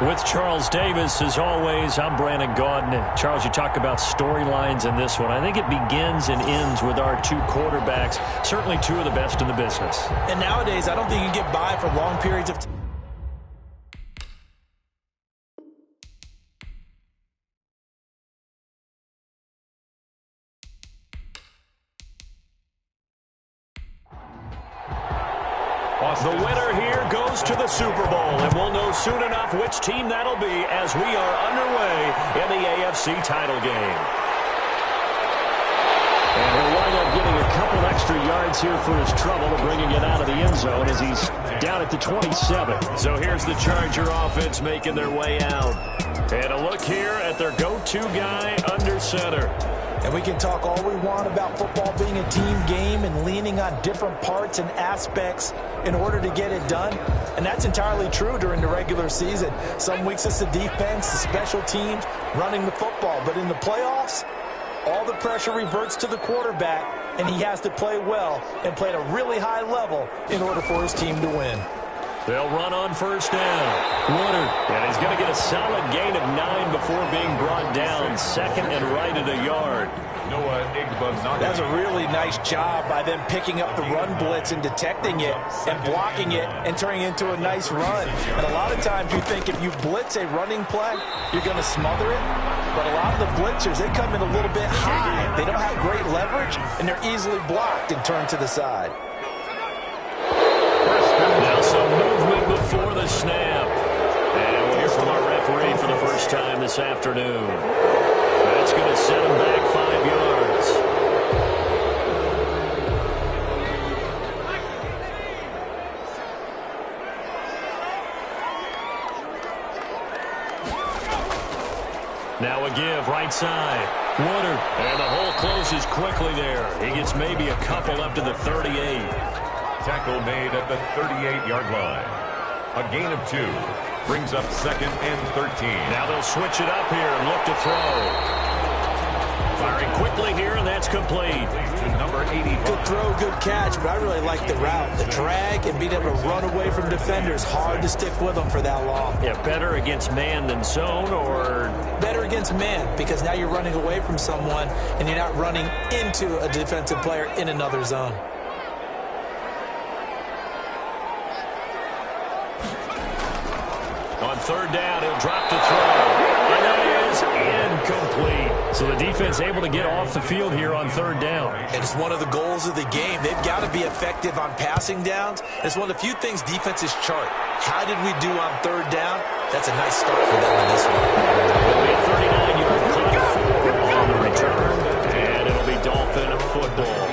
With Charles Davis, as always, I'm Brandon Gaudin. Charles, you talk about storylines in this one. I think it begins and ends with our two quarterbacks, certainly two of the best in the business. And nowadays, I don't think you can get by for long periods of time. The winner here goes to the Super Bowl, and we'll know soon enough which team that'll be as we are underway in the AFC title game. And he'll wind up getting a couple extra yards here for his trouble of bringing it out of the end zone as he's down at the 27. So here's the Charger offense making their way out. And a look here at their go-to guy under center. And we can talk all we want about football being a team game and leaning on different parts and aspects in order to get it done. And that's entirely true during the regular season. Some weeks it's the defense, the special teams, running the football. But in the playoffs, all the pressure reverts to the quarterback, and he has to play well and play at a really high level in order for his team to win. They'll run on first down. Woodard, and he's going to get a solid gain of 9 before being brought down. Second and right at a yard. That's a really nice job by them picking up the run blitz and detecting it and blocking it and turning it into a nice run. And a lot of times you think if you blitz a running play, you're going to smother it. But a lot of the blitzers, they come in a little bit high. They don't have great leverage, and they're easily blocked and turned to the side. Now some movement before the snap. And we'll hear from our referee for the first time this afternoon. That's going to set him back 5 yards. Now a give, right side. Woodard. And the hole closes quickly there. He gets maybe a couple up to the 38. Tackle made at the 38-yard line. A gain of 2. Brings up second and 13. Now they'll switch it up here and look to throw. Firing quickly here, and that's complete. To number 85. Good throw, good catch, but I really like the route. The drag and being able to run away from defenders. Hard to stick with them for that long. Yeah, better against man than zone, or? Better against man, because now you're running away from someone, and you're not running into a defensive player in another zone. On third down, he'll drop to throw. And that is incomplete. So the defense able to get off the field here on third down. And it's one of the goals of the game. They've got to be effective on passing downs. It's one of the few things defenses chart. How did we do on third down? That's a nice start for them in this one. It'll be a 39-yard punt on the return, and it'll be Dolphin football.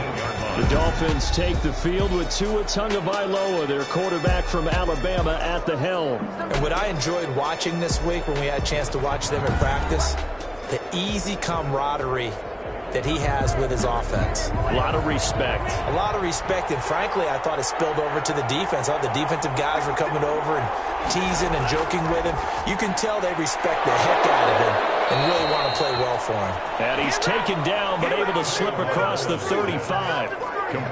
The Dolphins take the field with Tua Tagovailoa, their quarterback from Alabama, at the helm. And what I enjoyed watching this week when we had a chance to watch them in practice, the easy camaraderie that he has with his offense. A lot of respect. A lot of respect, and frankly, I thought it spilled over to the defense. All the defensive guys were coming over and teasing and joking with him. You can tell they respect the heck out of him and really want to play well for him. And he's taken down, but able to slip across the 35.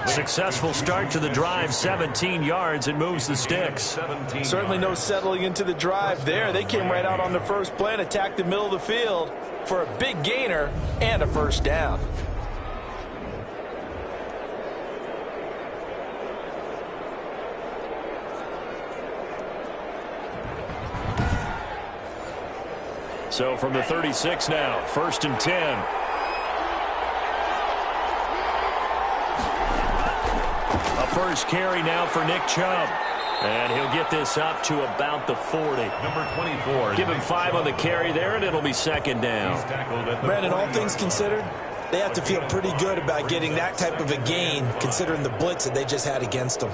Successful start to the drive, 17 yards, and moves the sticks. Certainly no settling into the drive there. They came right out on the first play and attacked the middle of the field for a big gainer and a first down. So from the 36 now, 1st and 10. A first carry now for Nick Chubb. And he'll get this up to about the 40. Number 24. Give him 5 on the carry there, and it'll be second down. Brandon, all things considered, they have to feel pretty good about getting that type of a gain, considering the blitz that they just had against them.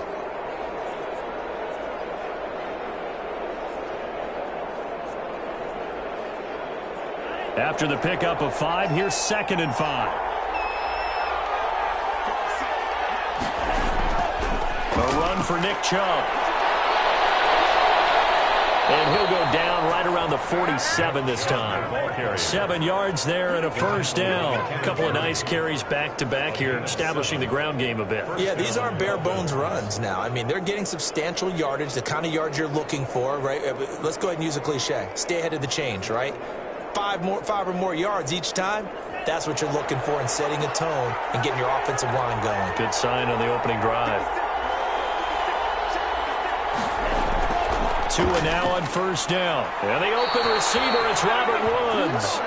After the pickup of 5, here's 2nd and 5. A run for Nick Chubb. And he'll go down right around the 47 this time. 7 yards there and a first down. A couple of nice carries back-to-back here, establishing the ground game a bit. Yeah, these aren't bare-bones runs now. I mean, they're getting substantial yardage, the kind of yards you're looking for, right? Let's go ahead and use a cliche. Stay ahead of the change, right? 5 or more yards each time. That's what you're looking for in setting a tone and getting your offensive line going. Good sign on the opening drive. Tua now on first down. And the open receiver, it's Robert Woods.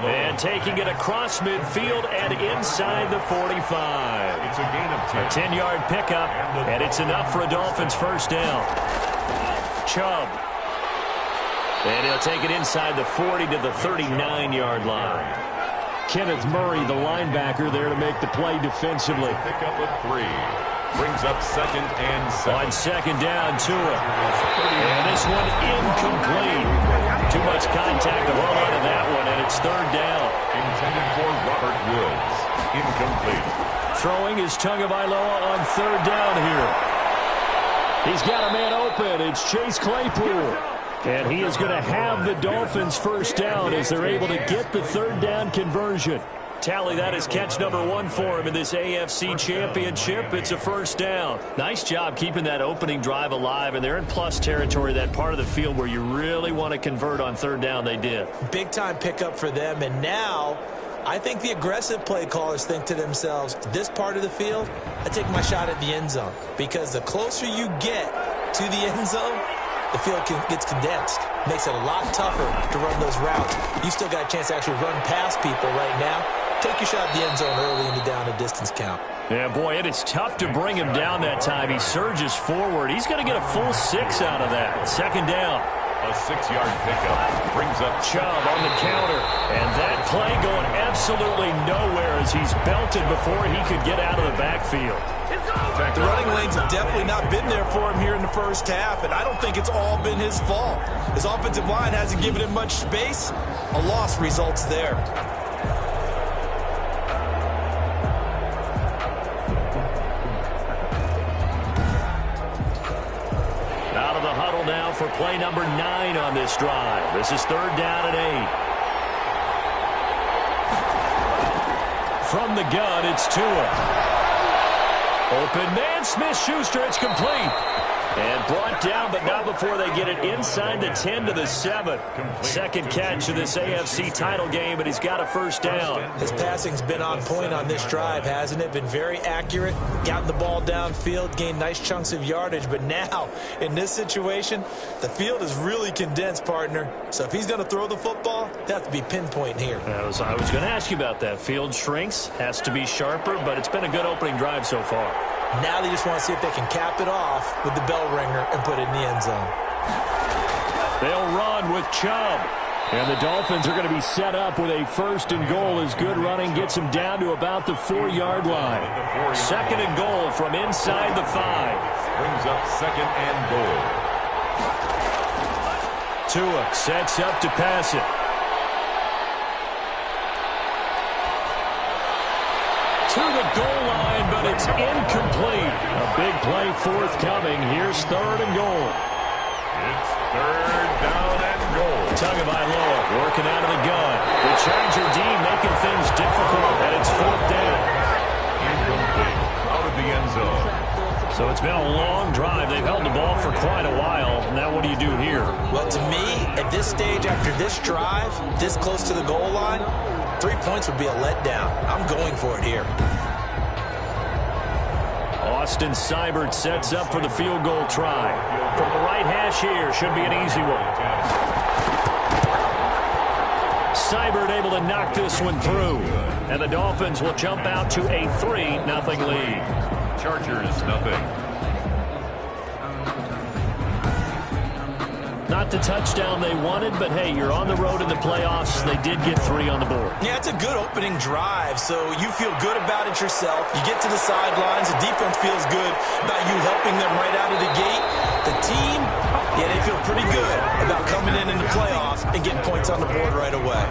And taking it across midfield and inside the 45. It's a gain of 10. A 10-yard pickup, and it's enough for a Dolphins first down. Chubb. And he'll take it inside the 40 to the 39-yard line. Kenneth Murray, the linebacker, there to make the play defensively. Pickup of 3. Brings up 2nd and 7. On second down, Tua. And this one incomplete. Too much contact to hold on to that one, and it's 3rd down. Intended for Robert Woods. Incomplete. Throwing is Tagovailoa on 3rd down here. He's got a man open. It's Chase Claypool. And he is going to have the Dolphins first down as they're able to get the 3rd down conversion. Tally, that is catch number 1 for him in this AFC Championship. It's a first down. Nice job keeping that opening drive alive, and they're in plus territory, that part of the field where you really want to convert on 3rd down. They did. Big-time pickup for them, and now I think the aggressive play callers think to themselves, this part of the field, I take my shot at the end zone, because the closer you get to the end zone, the field gets condensed. Makes it a lot tougher to run those routes. You still got a chance to actually run past people right now. Take your shot at the end zone early in the down and distance count. Yeah, boy, it is tough to bring him down that time. He surges forward. He's going to get a full 6 out of that. 2nd down. A 6-yard pickup. Brings up Chubb on the counter. And that play going absolutely nowhere as he's belted before he could get out of the backfield. The running lanes have definitely not been there for him here in the first half, and I don't think it's all been his fault. His offensive line hasn't given him much space. A loss results there. Out of the huddle now for play number 9 on this drive. This is 3rd down and 8. From the gun, it's Tua. Open man, Smith-Schuster, it's complete. And brought down, but not before they get it inside the 10 to the 7. Second catch of this AFC title game, and he's got a first down. His passing's been on point on this drive, hasn't it? Been very accurate, gotten the ball downfield, gained nice chunks of yardage. But now, in this situation, the field is really condensed, partner. So if he's going to throw the football, they have to be pinpoint here. I was going to ask you about that. Field shrinks, has to be sharper, but it's been a good opening drive so far. Now they just want to see if they can cap it off with the bell ringer and put it in the end zone. They'll run with Chubb. And the Dolphins are going to be set up with a 1st and goal as good running gets them down to about the 4-yard line. 2nd and goal from inside the 5. Brings up 2nd and goal. Tua sets up to pass it. To the goal line, but it's incomplete. A big play forthcoming. Here's 3rd and goal. It's 3rd down and goal. Tagovailoa working out of the gun. The Charger D making things difficult, and it's 4th down. Incomplete. Out of the end zone. So it's been a long drive. They've held the ball for quite a while. Now what do you do here? Well, to me, at this stage, after this drive, this close to the goal line, 3 points would be a letdown. I'm going for it here. Austin Seibert sets up for the field goal try. From the right hash here, should be an easy one. Seibert able to knock this one through. And the Dolphins will jump out to a 3-0 lead. Chargers, nothing. Not the touchdown they wanted, but hey, you're on the road in the playoffs. They did get 3 on the board. Yeah, it's a good opening drive, so you feel good about it yourself. You get to the sidelines. The defense feels good about you helping them right out of the gate. The team, yeah, they feel pretty good about coming in the playoffs and getting points on the board right away.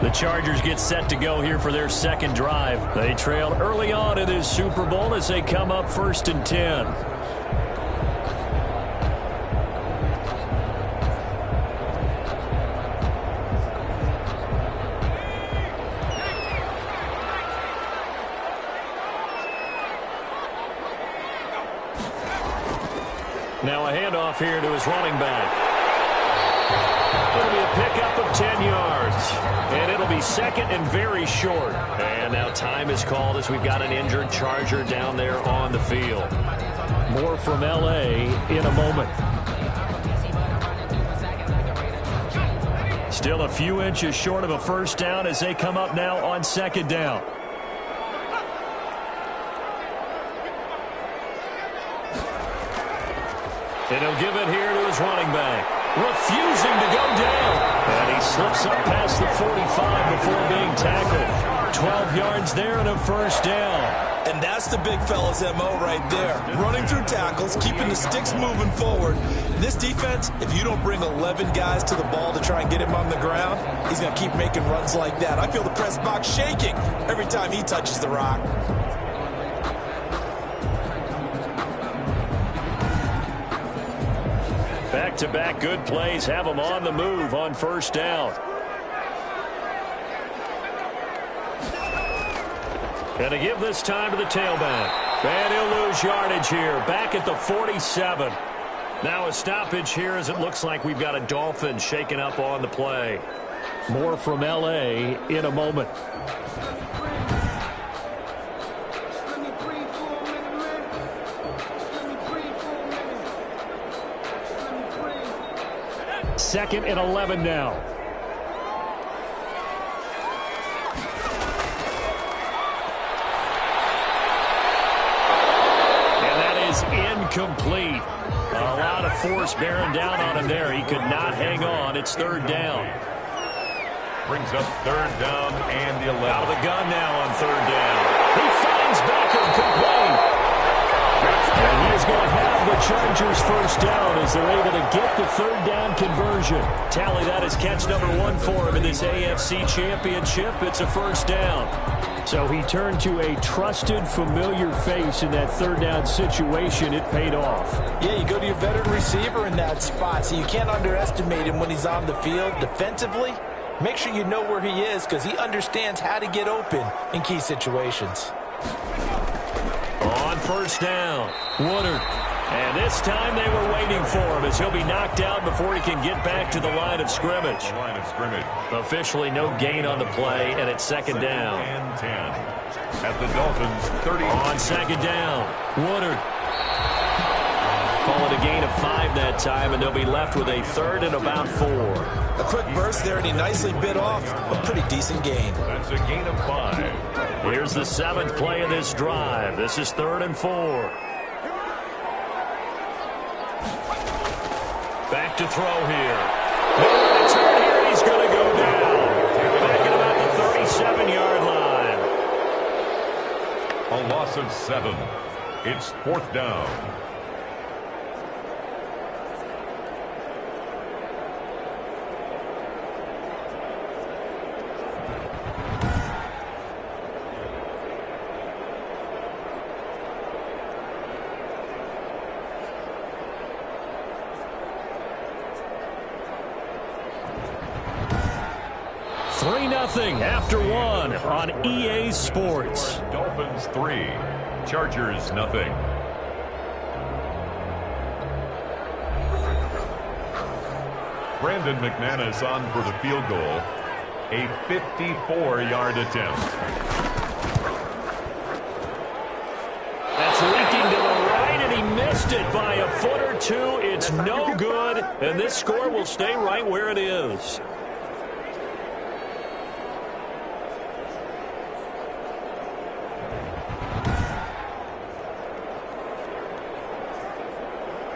The Chargers get set to go here for their 2nd drive. They trailed early on in this Super Bowl as they come up 1st and 10. Now a handoff here to his running back. It'll be a pickup of 10 yards. And it'll be second and very short. And now time is called as we've got an injured Charger down there on the field. More from L.A. in a moment. Still a few inches short of a first down as they come up now on second down. And he'll give it here to his running back. Refusing to go down. And he slips up past the 45 before being tackled. 12 yards there and a first down. And that's the big fella's MO right there. Running through tackles, keeping the sticks moving forward. This defense, if you don't bring 11 guys to the ball to try and get him on the ground, he's going to keep making runs like that. I feel the press box shaking every time he touches the rock. Back-to-back good plays have him on the move on first down. And to give this time to the tailback. And he'll lose yardage here, back at the 47. Now a stoppage here as it looks like we've got a Dolphin shaken up on the play. More from L.A. in a moment. Second and 11 now. And that is incomplete. A lot of force bearing down on him there. He could not hang on. It's third down. Brings up third down and 11. Out of the gun now on third down. He finds Beckham complete. And he is going to have the Chargers first down as they're able to get the third down conversion. Tally, that is catch number 1 for him in this AFC Championship. It's a first down. So he turned to a trusted, familiar face in that third down situation. It paid off. Yeah, you go to your veteran receiver in that spot, so you can't underestimate him when he's on the field defensively. Make sure you know where he is because he understands how to get open in key situations. On first down, Woodard. And this time they were waiting for him as he'll be knocked out before he can get back to the line of scrimmage. Officially no gain on the play, and it's second down. And 10 at the Dolphins 30. On second down, Woodard. Call it a gain of 5 that time, and they'll be left with a third and about 4. A quick burst there, and he nicely bit off a pretty decent gain. That's a gain of 5. Here's the 7th play of this drive. This is third and 4. Back to throw here. No return here. He's going to go down. Back at about the 37-yard line. A loss of 7. It's fourth down. After 1 on EA Sports. Dolphins 3, Chargers nothing. Brandon McManus on for the field goal. A 54-yard attempt. That's leaking to the right, and he missed it by a foot or 2. It's no good, and this score will stay right where it is.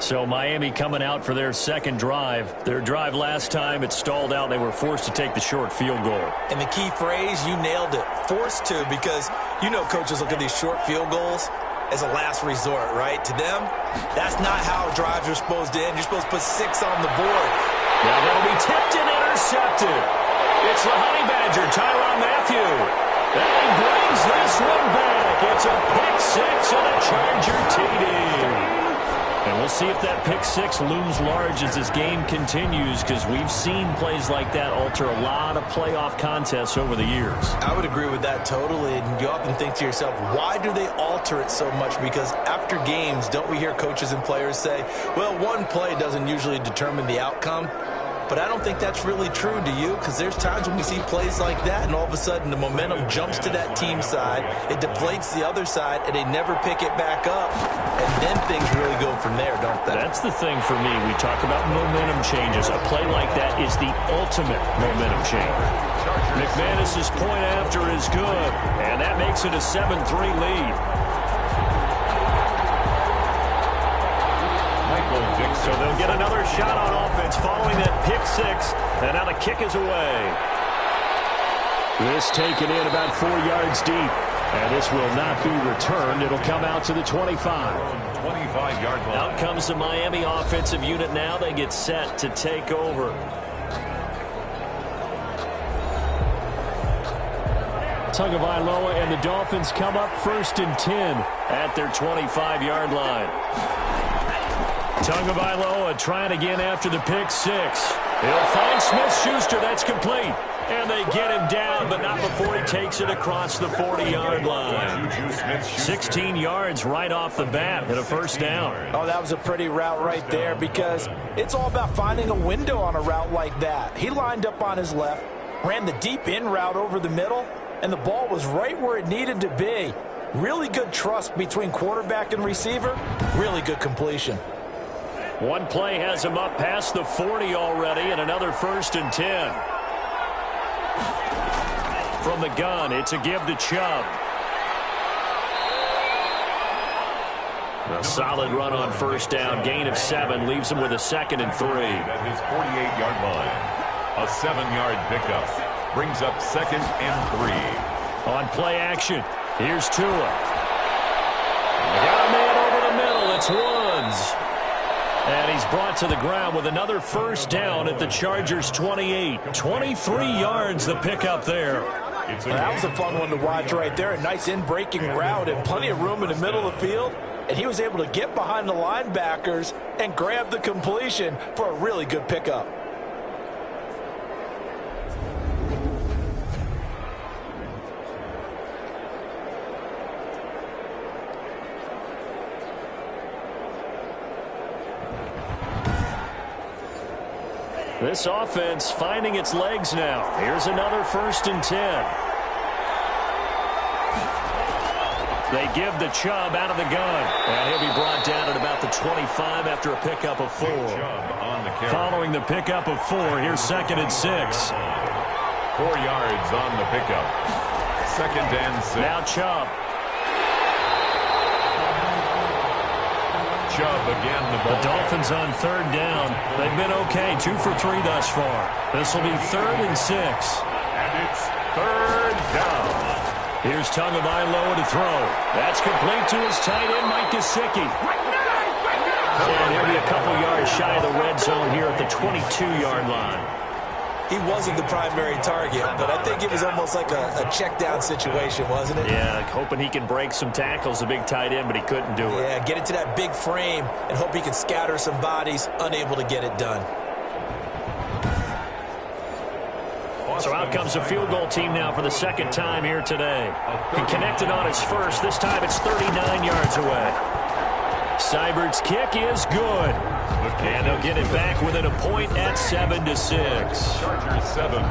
So Miami coming out for their second drive. Their drive last time, it stalled out. They were forced to take the short field goal. And the key phrase, you nailed it, forced to, because you know coaches look at these short field goals as a last resort, right? To them, that's not how drives are supposed to end. You're supposed to put 6 on the board. Now that'll be tipped and intercepted. It's the Honey Badger, Tyrann Mathieu. And he brings this one back. It's a pick 6 and a Charger TD. And we'll see if that pick six looms large as this game continues, because we've seen plays like that alter a lot of playoff contests over the years. I would agree with that totally. And you often think to yourself, why do they alter it so much? Because after games, don't we hear coaches and players say, well, one play doesn't usually determine the outcome? But I don't think that's really true, do you? Because there's times when we see plays like that, and all of a sudden the momentum jumps to that team side, it deflates the other side, and they never pick it back up. And then things really go from there, don't they? That's the thing for me. We talk about momentum changes. A play like that is the ultimate momentum change. McManus's point after is good, and that makes it a 7-3 lead. So they'll get another shot on offense following that pick six, and now the kick is away. This taken in about 4 yards deep, and this will not be returned. It'll come out to the 25. 25-yard line. Out comes the Miami offensive unit now. They get set to take over. Tagovailoa and the Dolphins come up 1st and 10 at their 25-yard line. Tagovailoa trying again after the pick six. He'll find Smith-Schuster. That's complete. And they get him down, but not before he takes it across the 40-yard line. 16 yards right off the bat and a first down. Oh, that was a pretty route right there, because it's all about finding a window on a route like that. He lined up on his left, ran the deep in route over the middle, and the ball was right where it needed to be. Really good trust between quarterback and receiver. Really good completion. One play has him up past the 40 already, and another 1st and 10. From the gun, it's a give to Chubb. A solid run on first down, gain of 7, leaves him with a 2nd and 3. At his 48-yard line, a 7-yard pickup brings up 2nd and 3. On play action, here's Tua. Got a man over the middle, it's Woods. And he's brought to the ground with another first down at the Chargers' 28. 23 yards the pickup there. That was a fun one to watch right there. A nice in-breaking route and plenty of room in the middle of the field. And he was able to get behind the linebackers and grab the completion for a really good pickup. This offense finding its legs now. Here's another 1st and 10. They give the Chubb out of the gun. And he'll be brought down at about the 25 after a pickup of 4. Following the pickup of 4, here's 2nd and 6. 4 yards on the pickup. 2nd and 6. Now Chubb. Chubb again. The Dolphins on 3rd down. They've been okay, 2 for 3 thus far. This will be 3rd and 6. And it's 3rd down. Here's Tagovailoa to throw. That's complete to his tight end, Mike Gesicki. And he'll be a couple yards shy of the red zone here at the 22-yard line. He wasn't the primary target, but I think it was almost like a check-down situation, wasn't it? Yeah, hoping he can break some tackles, the big tight end, but he couldn't do it. Yeah, get it to that big frame and hope he can scatter some bodies, unable to get it done. So out comes the field goal team now for the 2nd time here today. He connected on his first. This time it's 39 yards away. Seibert's kick is good. And they'll get it back within a point at 7-6. Chargers 7,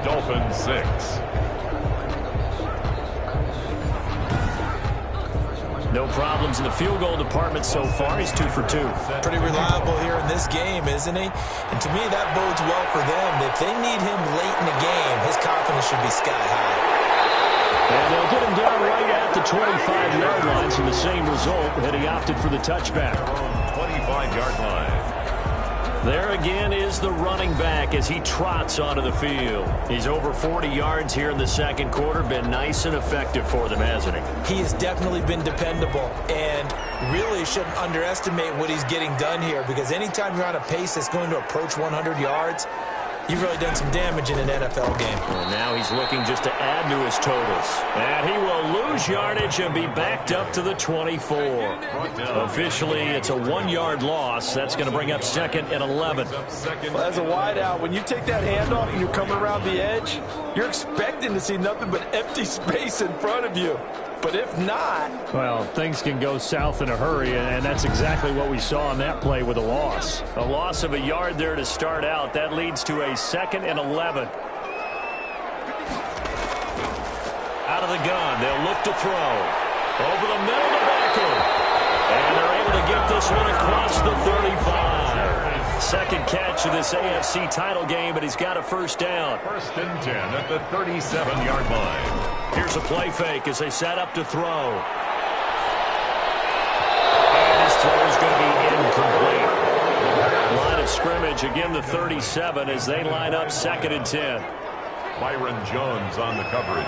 Dolphins 6. No problems in the field goal department so far. He's 2 for 2. Pretty reliable here in this game, isn't he? And to me, that bodes well for them. If they need him late in the game, his confidence should be sky high. And they'll get him down right at the 25-yard line, so the same result that he opted for the touchback. 25-yard line. There again is the running back as he trots onto the field. He's over 40 yards here in the 2nd quarter. Been nice and effective for them, hasn't he? He has definitely been dependable, and really shouldn't underestimate what he's getting done here, because anytime you're on a pace that's going to approach 100 yards, you've really done some damage in an NFL game. And now he's looking just to add to his totals. And he will lose yardage and be backed up to the 24. Officially, it's a 1-yard loss. That's going to bring up 2nd and 11. Well, as a wideout, when you take that handoff and you're coming around the edge, you're expecting to see nothing but empty space in front of you. But if not... well, things can go south in a hurry, and that's exactly what we saw on that play with a loss. A loss of a yard there to start out. That leads to a 2nd and 11. Out of the gun, they'll look to throw. Over the middle to Beckham. And they're able to get this one across the 35. Second catch of this AFC title game, but he's got a first down. 1st and 10 at the 37-yard line. Here's a play fake as they set up to throw. And his throw is going to be incomplete. Line of scrimmage, again the 37 as they line up 2nd and 10. Byron Jones on the coverage.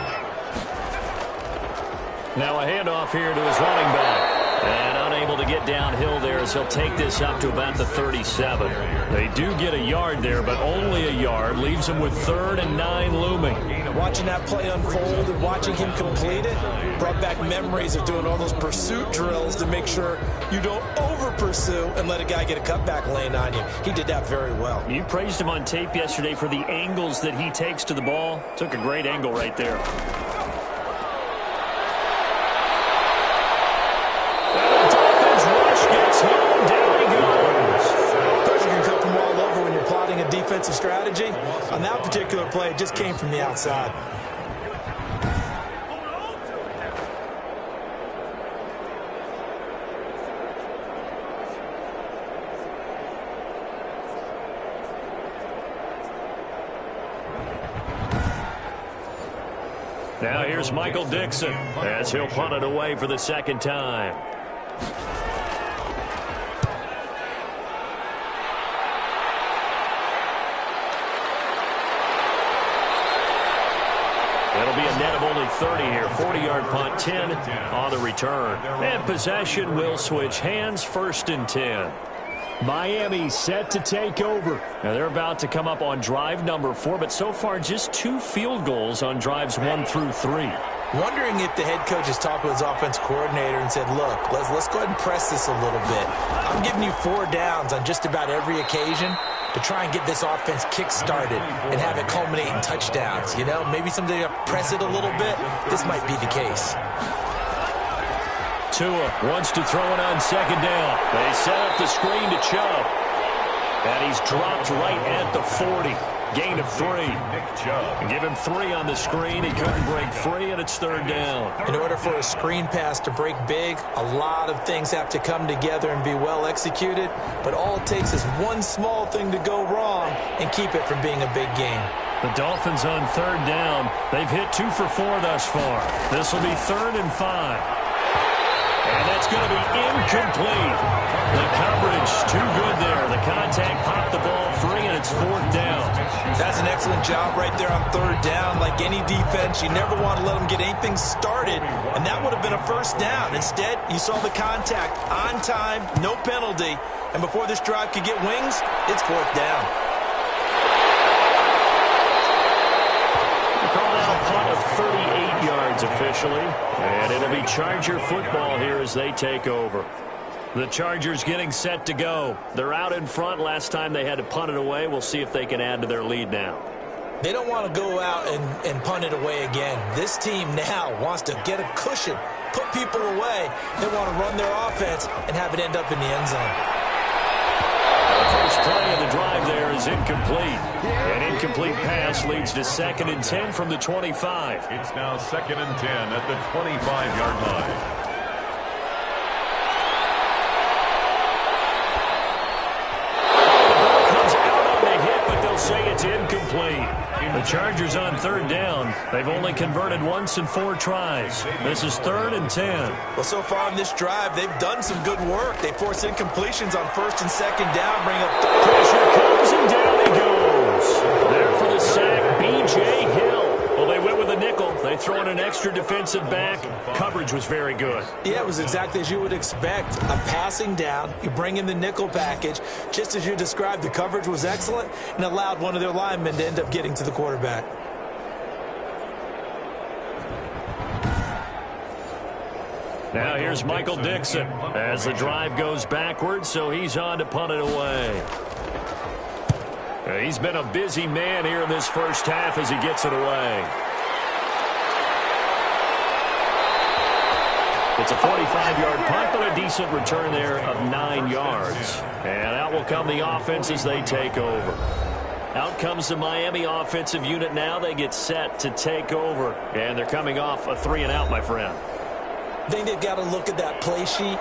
Now a handoff here to his running back. And unable to get downhill there as he'll take this up to about the 37. They do get a yard there, but only a yard. Leaves them with 3rd and 9 looming. Watching that play unfold and watching him complete it brought back memories of doing all those pursuit drills to make sure you don't over-pursue and let a guy get a cutback lane on you. He did that very well. You praised him on tape yesterday for the angles that he takes to the ball. Took a great angle right there. Defensive strategy. On that particular play, it just came from the outside. Now here's Michael Dixon as he'll punt it away for the 2nd time. It'll be a net of only 30 here. 40-yard punt, 10 on the return. And possession will switch hands, 1st and 10. Miami set to take over. Now they're about to come up on drive number 4, but so far just 2 field goals on drives 1 through 3. Wondering if the head coach has talked with his offense coordinator and said, look, let's go ahead and press this a little bit. I'm giving you 4 downs on just about every occasion to try and get this offense kick-started and have it culminate in touchdowns. You know, maybe someday you press it a little bit. This might be the case. Tua wants to throw it on 2nd down. They set up the screen to Chubb. And he's dropped right at the 40. Gain of 3. And give him 3 on the screen. He couldn't break free, and it's 3rd down. In order for a screen pass to break big, a lot of things have to come together and be well executed. But all it takes is one small thing to go wrong and keep it from being a big game. The Dolphins on 3rd down. They've hit 2 for 4 thus far. This will be 3rd and 5. And that's going to be incomplete. The coverage too good there. The contact popped the ball free, and it's 4th down. That's an excellent job right there on 3rd down. Like any defense, you never want to let them get anything started, and that would have been a 1st down. Instead, you saw the contact on time, no penalty, and before this drive could get wings, it's 4th down. We call that a punt of 38 yards officially, and it'll be Charger football here as they take over. The Chargers getting set to go. They're out in front. Last time they had to punt it away. We'll see if they can add to their lead now. They don't want to go out and punt it away again. This team now wants to get a cushion, put people away. They want to run their offense and have it end up in the end zone. The first play of the drive there is incomplete. An incomplete pass leads to 2nd and 10 from the 25. It's now 2nd and 10 at the 25-yard line. Say it's incomplete. The Chargers on 3rd down. They've only converted once in 4 tries. This is 3rd and 10. Well, so far on this drive, they've done some good work. They force incompletions on 1st and 2nd down, bring up the pressure comes, and down he goes. There for the sack, B.J. Hill. Well, they went with a nickel. They throw in an extra defensive back. Coverage was very good. Yeah, it was exactly as you would expect. A passing down, you bring in the nickel package. Just as you described, the coverage was excellent and allowed one of their linemen to end up getting to the quarterback. Now here's Michael Dixon as the drive goes backwards, so he's on to punt it away. He's been a busy man here in this first half as he gets it away. It's a 45-yard punt, but a decent return there of 9 yards. And out will come the offense as they take over. Out comes the Miami offensive unit now. They get set to take over. And they're coming off a 3-and-out, my friend. I think they've got to look at that play sheet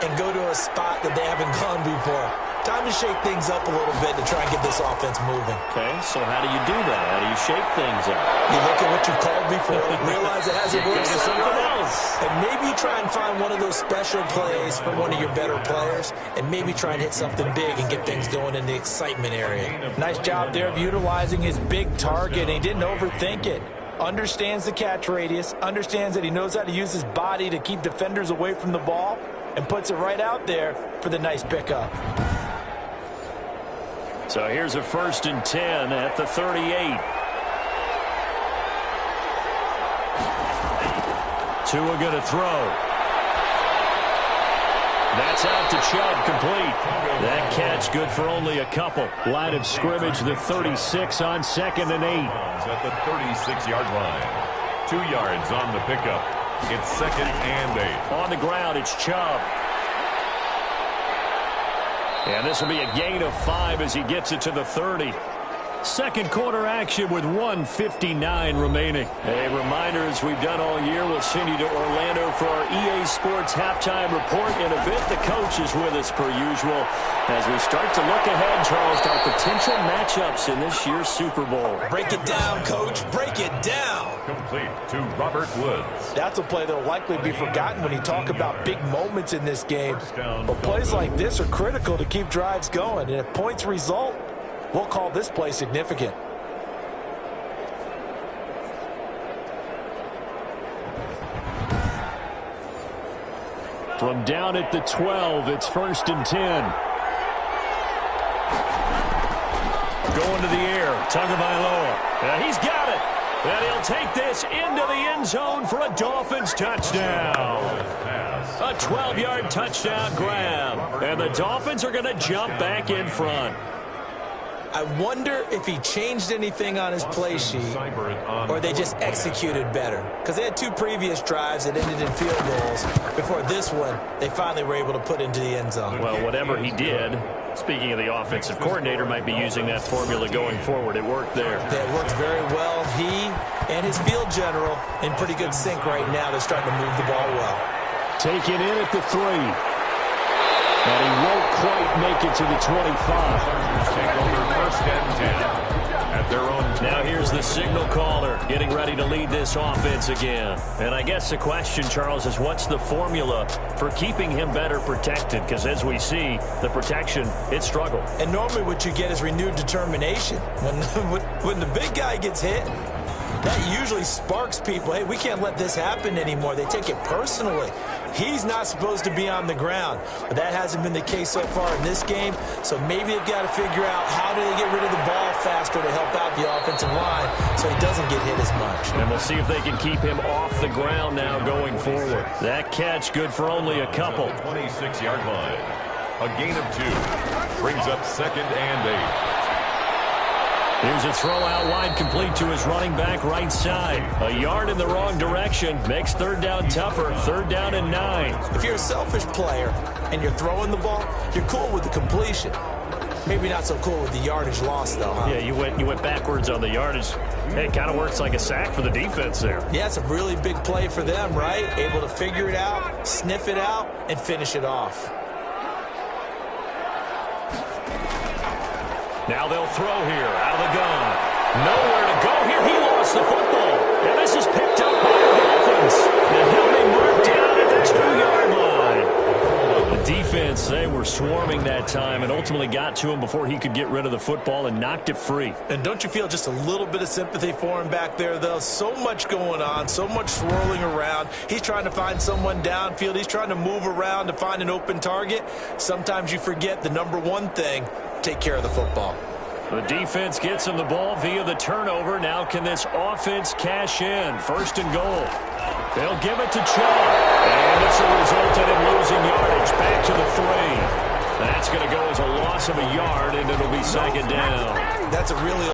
and go to a spot that they haven't gone before. Time to shake things up a little bit to try and get this offense moving. Okay, so how do you do that? How do you shake things up? You look at what you called before, realize it hasn't worked, so something else. And maybe you try and find one of those special plays from one of your better players, and maybe try and hit something big and get things going in the excitement area. Nice job there of utilizing his big target, and he didn't overthink it. Understands the catch radius, understands that he knows how to use his body to keep defenders away from the ball, and puts it right out there for the nice pickup. So here's a 1st and 10 at the 38. Tua going to throw. That's out to Chubb, complete. That catch good for only a couple. Line of scrimmage, the 36 on 2nd and 8. At the 36-yard line. 2 yards on the pickup. It's 2nd and 8. On the ground, it's Chubb. And this will be a gain of 5 as he gets it to the 30. Second quarter action with 1:59 remaining. A reminder, as we've done all year, we'll send you to Orlando for our EA Sports halftime report. In a bit, the coach is with us per usual as we start to look ahead, Charles, to our potential matchups in this year's Super Bowl. Break it down, Coach. Break it down. Complete to Robert Woods. That's a play that will likely be forgotten when you talk about big moments in this game. But plays like this are critical to keep drives going. And if points result, we'll call this play significant. From down at the 12, it's 1st and 10. Going to the air, Tagovailoa. He's got it. And he'll take this into the end zone for a Dolphins touchdown. A 12-yard touchdown grab. And the Dolphins are going to jump back in front. I wonder if he changed anything on his play sheet or they just executed better. Because they had 2 previous drives that ended in field goals. Before this one, they finally were able to put into the end zone. Well, whatever he did, speaking of the offensive coordinator, might be using that formula going forward. It worked there. It worked very well. He and his field general in pretty good sync right now. They're starting to move the ball well. Taken in at the 3. And he won't quite make it to the 25. Take over 1st and 10 at their own. Now here's the signal caller getting ready to lead this offense again. And I guess the question, Charles, is what's the formula for keeping him better protected? Because as we see, the protection, it struggled. And normally what you get is renewed determination. When the big guy gets hit, that usually sparks people. Hey, we can't let this happen anymore. They take it personally. He's not supposed to be on the ground, but that hasn't been the case so far in this game. So maybe they've got to figure out how do they get rid of the ball faster to help out the offensive line so he doesn't get hit as much. And we'll see if they can keep him off the ground now going forward. That catch good for only a couple. 26-yard line. A gain of 2. Brings up 2nd and 8. Here's a throw out wide, complete to his running back right side. A yard in the wrong direction makes 3rd down tougher. 3rd down and 9. If you're a selfish player and you're throwing the ball, you're cool with the completion. Maybe not so cool with the yardage loss, though, huh? Yeah, you went backwards on the yardage. Hey, it kind of works like a sack for the defense there. Yeah, it's a really big play for them, right? Able to figure it out, sniff it out, and finish it off. Now they'll throw here out of the gun. Nowhere to go here. He lost the football. And this is picked up by the Dolphins. And he'll be marked down at the 2-yard line. The defense, they were swarming that time and ultimately got to him before he could get rid of the football and knocked it free. And don't you feel just a little bit of sympathy for him back there, though? So much going on, so much swirling around. He's trying to find someone downfield. He's trying to move around to find an open target. Sometimes you forget the number one thing, take care of the football. The defense gets him the ball via the turnover. Now can this offense cash in? First and goal. They'll give it to Chubb. And this will result in him losing yardage. Back to the 3. That's going to go as a loss of a yard, and it'll be second down. That's a really